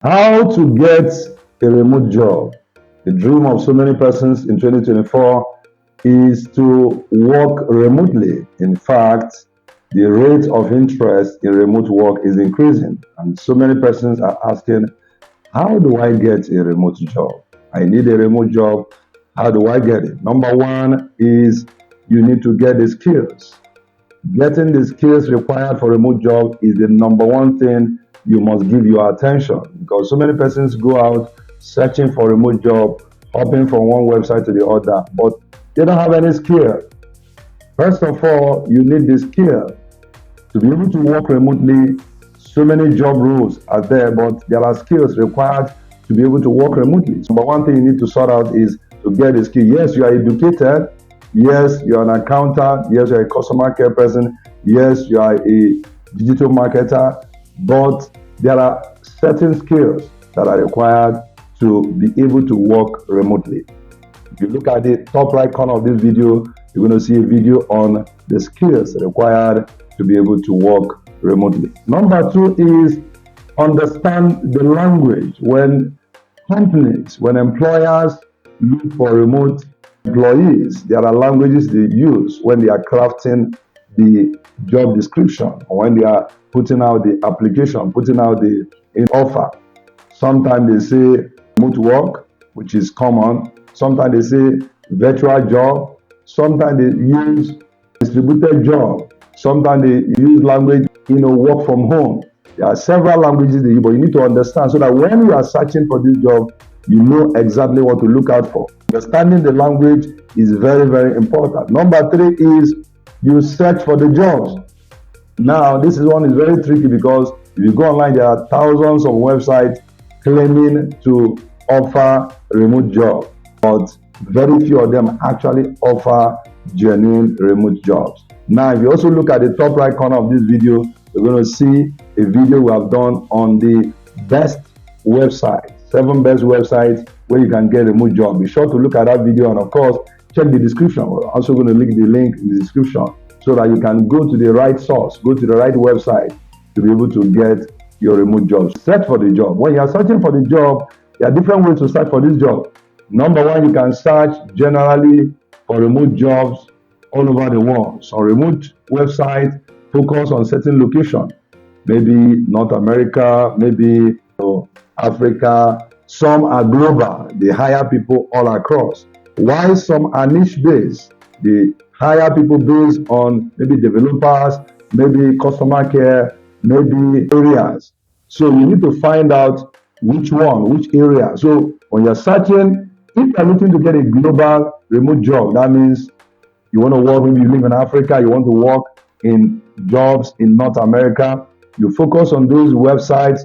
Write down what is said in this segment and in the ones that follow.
How to get a remote job. The dream of so many persons in 2024 is to work remotely. In fact, the rate of interest in remote work is increasing, and so many persons are asking, how do I get a remote job? I need a remote job. How do I get it? Number one is you need to get the skills. Getting the skills required for a remote job is the number one thing you must give your attention, because so many persons go out searching for a remote job, hopping from one website to the other, but they don't have any skill. First of all, you need the skill to be able to work remotely. So many job roles are there, but there are skills required to be able to work remotely. So, number one thing you need to sort out is to get a skill. Yes, you are educated. Yes, you are an accountant. Yes, you are a customer care person. Yes, you are a digital marketer. But there are certain skills that are required to be able to work remotely. If you look at the top right corner of this video, you're going to see a video on the skills required to be able to work remotely. Number two is understand the language. When employers look for remote employees, there are languages they use when they are crafting the job description or when they are putting out the application, putting out the offer. Sometimes they say remote work, which is common. Sometimes they say virtual job. Sometimes they use distributed job. Sometimes they use language, work from home. There are several languages they use, but you need to understand so that when you are searching for this job, you know exactly what to look out for. Understanding the language is very, very important. Number three is you search for the jobs. Now, this one is very tricky because if you go online, there are thousands of websites claiming to offer remote jobs, but very few of them actually offer genuine remote jobs. Now, if you also look at the top right corner of this video, you're going to see a video we have done on the best websites, 7 best websites where you can get a remote job. Be sure to look at that video, and of course, check the description. We're also going to link the link in the description so that you can go to the right source, go to the right website to be able to get your remote job. Search for the job. When you are searching for the job, there are different ways to search for this job. Number one, you can search generally for remote jobs all over the world. So remote website focus on certain location, maybe North America, maybe Africa. Some are global. They hire people all across. While some are niche based, they hire people based on maybe developers, maybe customer care, maybe areas. So you need to find out which area. So when you're searching, if you're looking to get a global remote job, that means you want to work, maybe you live in Africa, you want to work in jobs in North America, you focus on those websites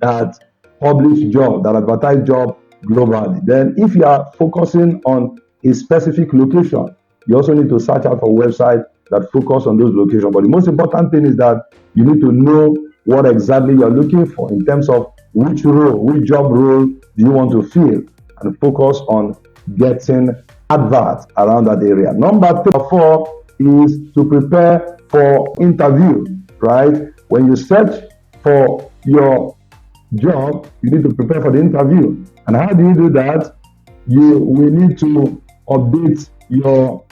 that publish job, that advertise job globally. Then if you are focusing on a specific location, you also need to search out for websites that focus on those locations. But the most important thing is that you need to know what exactly you're looking for in terms of which job role do you want to fill, and focus on getting adverts around that area. Number 4 is to prepare for interview, right? When you search for your job, you need to prepare for the interview. And how do you do that? You will need to update your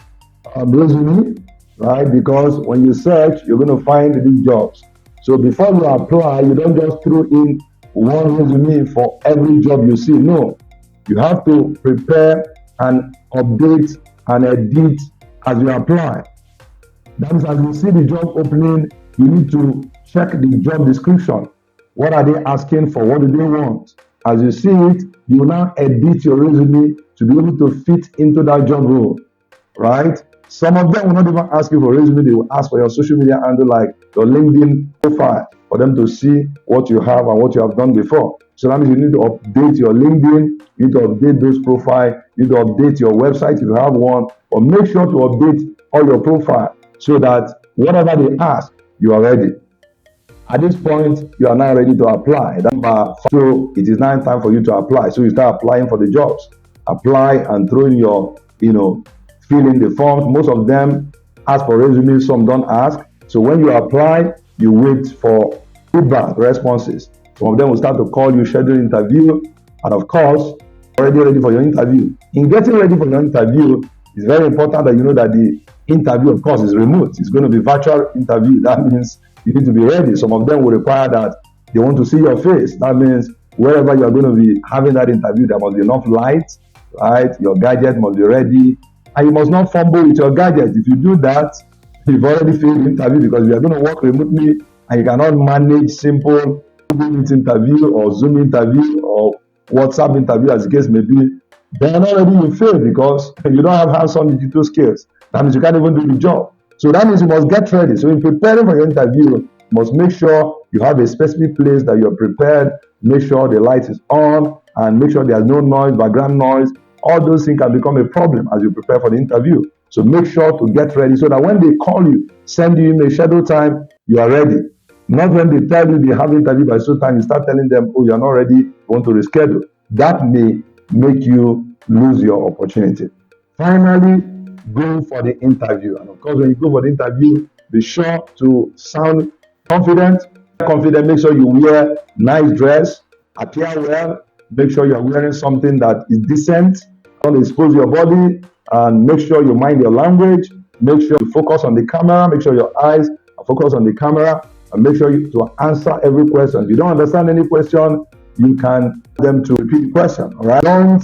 resume, right? Because when you search, you're going to find these jobs. So before you apply, you don't just throw in one resume for every job you see. No, you have to prepare and update and edit as you apply. That means as you see the job opening, you need to check the job description. What are they asking for? What do they want? As you see it, you will now edit your resume to be able to fit into that job role, right? Some of them will not even ask you for a resume. They will ask for your social media handle, like your LinkedIn profile, for them to see what you have and what you have done before. So that means you need to update your LinkedIn, you need to update those profiles, you need to update your website if you have one, but make sure to update all your profile so that whatever they ask, you are ready. At this point, you are now ready to apply. So it is now time for you to apply. So you start applying for the jobs. Apply and throw in your, fill in the forms. Most of them ask for resumes, some don't ask. So when you apply, you wait for feedback, responses. Some of them will start to call you, schedule interview, and of course, already ready for your interview. In getting ready for your interview, it's very important that you know that the interview, of course, is remote. It's going to be virtual interview. That means you need to be ready. Some of them will require that they want to see your face. That means wherever you're going to be having that interview, there must be enough light, right? Your gadget must be ready. And you must not fumble with your gadget. If you do that, you've already failed the interview, because you are going to work remotely and you cannot manage simple Google Meet interview or Zoom interview or WhatsApp interview, as the case may be. Then already you fail because you don't have hands-on digital skills. That means you can't even do the job. So that means you must get ready. So in preparing for your interview, you must make sure you have a specific place that you're prepared. Make sure the light is on and make sure there's no noise, background noise. All those things can become a problem as you prepare for the interview. So make sure to get ready so that when they call you, send you email, schedule time, you are ready. Not when they tell you they have interview by so time, you start telling them, oh, you're not ready, you want to reschedule. That may make you lose your opportunity. Finally, go for the interview. And of course, when you go for the interview, be sure to sound confident. Make sure you wear nice dress, appear well, make sure you're wearing something that is decent, don't expose your body, and make sure you mind your language. Make sure you focus on the camera, make sure your eyes are focused on the camera, and make sure you to answer every question. If you don't understand any question, you can them to repeat the question. All right? Don't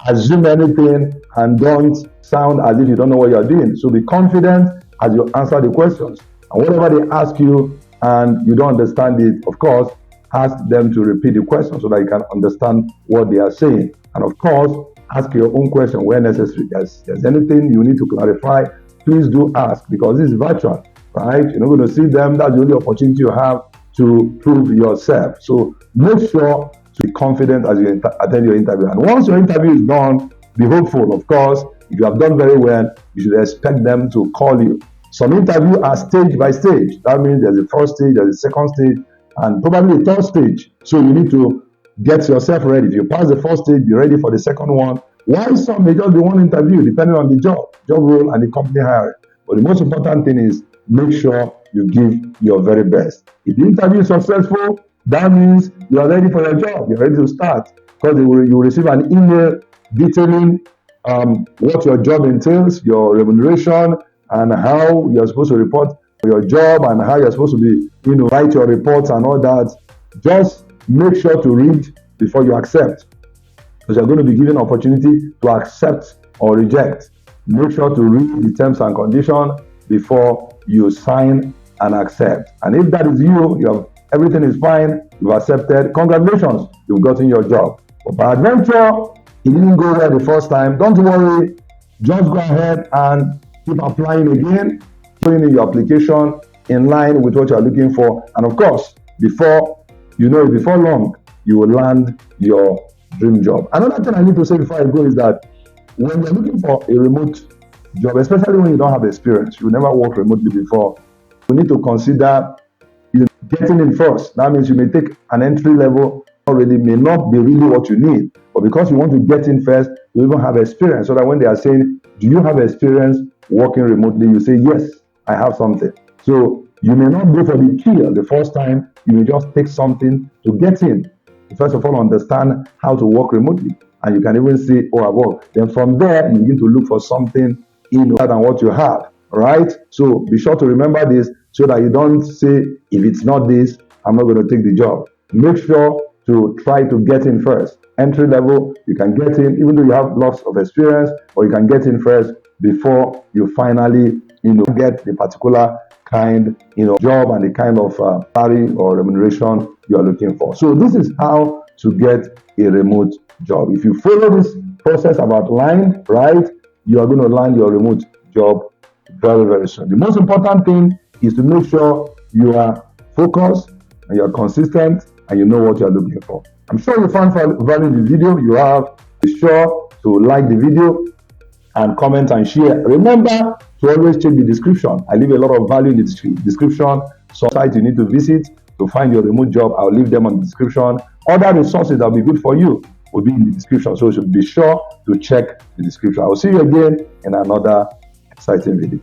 assume anything and don't sound as if you don't know what you're doing. So be confident as you answer the questions. And whatever they ask you and you don't understand it, of course, ask them to repeat the question so that you can understand what they are saying. And of course, ask your own question where necessary. Yes, there's anything you need to clarify, please do ask, because this is virtual, right? You're not going to see them. That's the only opportunity you have to prove yourself. So make sure to be confident as you attend your interview. And once your interview is done, be hopeful. Of course, if you have done very well, you should expect them to call you. Some interviews are stage by stage. That means there's a first stage, there's a second stage, and probably a third stage. So you need to get yourself ready. If you pass the first stage, be ready for the second one. Why some may just be one interview, depending on the job role and the company hiring. But the most important thing is make sure you give your very best. If the interview is successful, that means you are ready for your job. You're ready to start, because you will receive an email detailing what your job entails, your remuneration, and how you're supposed to report for your job, and how you're supposed to be, write your reports and all that. Just make sure to read before you accept, because you're going to be given opportunity to accept or reject. Make sure to read the terms and conditions before you sign and accept. And if that is you, everything is fine, you've accepted, congratulations, you've gotten your job. But by adventure, it didn't go well the first time. Don't worry, just go ahead and keep applying again, putting in your application in line with what you're looking for. And of course, before long, you will land your dream job. Another thing I need to say before I go is that when you're looking for a remote job, especially when you don't have experience, you never worked remotely before, you need to consider getting in first. That means you may take an entry level, may not be really what you need, but because you want to get in first, you even have experience, so that when they are saying, do you have experience working remotely, you say, yes, I have something. So you may not go for the kill the first time, you may just take something to get in. First of all, understand how to work remotely, and you can even say, oh, I work. Then from there, you begin to look for something other than what you have, right? So be sure to remember this, so that you don't say, if it's not this, I'm not going to take the job. Make sure to try to get in first. Entry level, you can get in, even though you have lots of experience, or you can get in first before you finally, get the particular kind, job and the kind of salary or remuneration you are looking for. So this is how to get a remote job. If you follow this process I've outlined, right, you are going to land your remote job very, very soon. The most important thing is to make sure you are focused and you are consistent and you know what you are looking for. I'm sure you found value in the video. You have, be sure to like the video and comment and share. Remember to always check the description. I leave a lot of value in the description. Some sites you need to visit to find your remote job, I'll leave them on the description. Other resources that will be good for you will be in the description. So you should be sure to check the description. I will see you again in another exciting video.